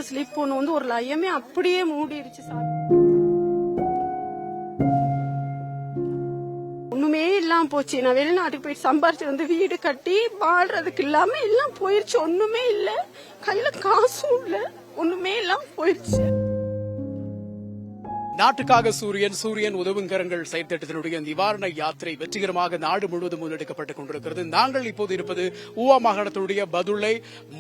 Slip ஒன்று வந்து ஒரு லயமே அப்படியே மூடிடுச்சு சாமி. ஒண்ணுமே இல்லாம போச்சு. நான் வெளிநாட்டுக்கு போயிட்டு சம்பாரிச்சு வந்து வீடு கட்டி வாழ்றதுக்கு இல்லாம எல்லாம் போயிருச்சு. ஒண்ணுமே இல்ல, கையில காசும் இல்ல, ஒண்ணுமே இல்லாம போயிருச்சு. நாட்டுக்காக சூரியன் உதவுங்கரங்கள் செயற்திட்டத்தினுடைய நிவாரண யாத்திரை வெற்றிகரமாக நாடு முழுவதும் முன்னெடுக்கப்பட்டுக் கொண்டிருக்கிறது. நாங்கள் இப்போது இருப்பது ஊவா மாகாணத்தினுடைய பதுளை,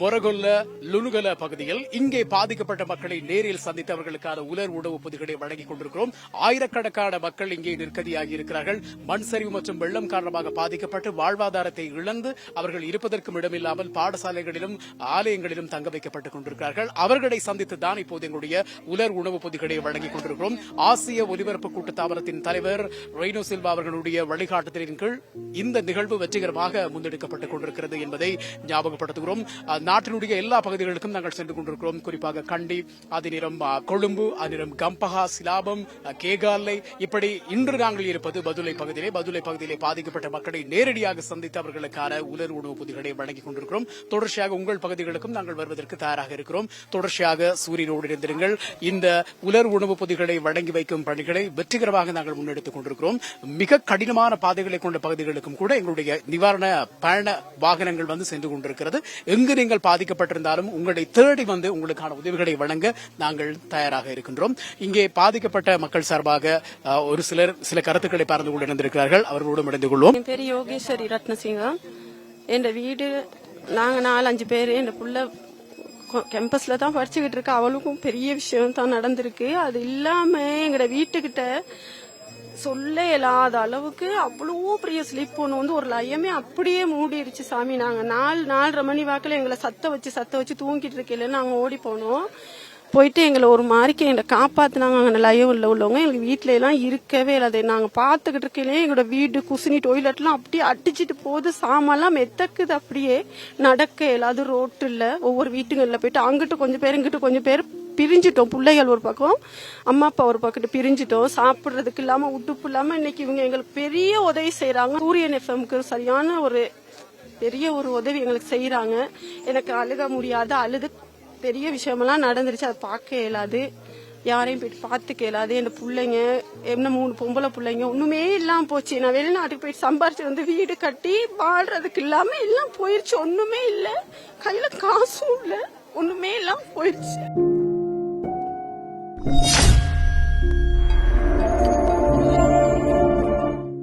மொரகொல்ல, லுணுகல பகுதியில். இங்கே பாதிக்கப்பட்ட மக்களை நேரில் சந்தித்து அவர்களுக்கான உலர் உணவு பொதிகளை வழங்கிக் கொண்டிருக்கிறோம். ஆயிரக்கணக்கான மக்கள் இங்கே நிற்கதியாகி இருக்கிறார்கள். மண் சரிவு மற்றும் வெள்ளம் காரணமாக பாதிக்கப்பட்டு வாழ்வாதாரத்தை இழந்து அவர்கள் இருப்பதற்கும் இடமில்லாமல் பாடசாலைகளிலும் ஆலயங்களிலும் தங்க வைக்கப்பட்டுக் கொண்டிருக்கிறார்கள். அவர்களை சந்தித்துதான் இப்போது எங்களுடைய உலர் உணவு பொதிகளை வழங்கிக் கொண்டிருக்கிறோம். ஆசிய ஒலிபரப்பு கூட்டத்தாபனத்தின் தலைவர் ரெய்னோ சில்வா அவர்களுடைய வழிகாட்டுதலின் கீழ் இந்த நிகழ்வு வெற்றிகரமாக முன்னெடுக்கப்பட்டுக் கொண்டிருக்கிறது என்பதை ஞாபகப்படுத்துகிறோம். நாட்டினுடைய எல்லா பகுதிகளுக்கும் நாங்கள் சென்று கொண்டிருக்கிறோம். குறிப்பாக கண்டி, அதிநிறம் கொழும்பு, அதிநிறம் கம்பஹா, சிலாபம், கேகாலை, இப்படி இன்று நாங்கள் இருப்பது பதுளை பகுதியிலே பாதிக்கப்பட்ட மக்களை நேரடியாக சந்தித்து அவர்களுக்கான உலர் உணவு பொதிகளை வழங்கிக் கொண்டிருக்கிறோம். தொடர்ச்சியாக உங்கள் பகுதிகளுக்கும் நாங்கள் வருவதற்கு தயாராக இருக்கிறோம். தொடர்ச்சியாக சூரியனோடு இருந்திருங்கள். இந்த உலர் உணவு பொதிகளை வழங்கி வைக்கும் பணிகளை வெற்றிகரமாக நாங்கள் முன்னெடுத்துக் கொண்டிருக்கிறோம். மிக கடினமான பாதைகளை கொண்ட பகுதிகளுக்கும் கூட எங்களுடைய நிவாரண பயண வாகனங்கள் வந்து சென்று கொண்டிருக்கிறது. எங்கு நீங்கள் பாதிக்கப்பட்டிருந்தாலும் உங்களை தேடி வந்து உங்களுக்கான உதவிகளை வழங்க நாங்கள் தயாராக இருக்கின்றோம். இங்கே பாதிக்கப்பட்ட மக்கள் சார்பாக ஒரு சில கருத்துக்களை பகிர்ந்து கொண்டு இருந்திருக்கிறார்கள். அவர்களோடு இணைந்து கொள்வோம். என் பேரு யோகேஸ்வரி ரத்னசிங்கம். என் வீடு நாங்க 4-5 பேரு. என் புள்ள கேம்பஸ்ல தான் படிச்சுக்கிட்டு இருக்கு. அவளுக்கும் பெரிய விஷயம் தான் நடந்திருக்கு. அது இல்லாம எங்கட வீட்டுக்கிட்ட சொல்ல இல்லாத அளவுக்கு அவ்வளோ பெரிய ஸ்லிப் ஒன்று வந்து ஒரு லயமே அப்படியே மூடிடுச்சு சாமி. நாங்க 4:30 மணி வாக்கில் எங்களை சத்த வச்சு தூங்கிட்டு இருக்கல நாங்க ஓடி போனோம். போயிட்டு எங்களை ஒரு மாதிரிக்கு எங்களை காப்பாத்தினாங்க. அங்கே லயம் உள்ளவங்க எங்களுக்கு வீட்டுல எல்லாம் இருக்கவே இல்லாது. நாங்க பாத்துக்கிட்டு இருக்கலே எங்களோட வீடு குசினி டொய்லெட்லாம் அப்படியே அடிச்சிட்டு போகுது. சாமான்லாம் மெத்தக்குது, அப்படியே நடக்க இல்லாது. ரோட்டு இல்ல, ஒவ்வொரு வீட்டுங்கள்ல போயிட்டு அங்கிட்டு கொஞ்சம் பேர் இங்கிட்டு கொஞ்சம் பேர் பிரிஞ்சிட்டோம். பிள்ளைகள் ஒரு பக்கம், அம்மா அப்பா ஒரு பக்கத்து பிரிஞ்சிட்டோம். சாப்பிடுறதுக்கு இல்லாம உடுப்பு இல்லாம இன்னைக்கு இவங்க எங்களுக்கு பெரிய உதவி செய்யறாங்க. சூரியன் எஃப்எம்க்கு சரியான ஒரு பெரிய ஒரு உதவி எங்களுக்கு செய்யறாங்க. எனக்கு அழுக முடியாது, அழுது பெரிய விஷயமெல்லாம் நடந்துருச்சு. அதை பார்க்க இயலாது, யாரையும் போயிட்டு பார்த்துக்க இயலாது. என் பிள்ளைங்க என்ன 3 பொம்பளை பிள்ளைங்க ஒண்ணுமே இல்லாம போச்சு. நான் வெளிநாட்டுக்கு போயிட்டு சம்பாரிச்சு வந்து வீடு கட்டி வாழ்றதுக்கு இல்லாம எல்லாம் போயிருச்சு. ஒண்ணுமே இல்ல, கையில காசும் இல்ல, ஒண்ணுமே இல்லாம போயிருச்சு.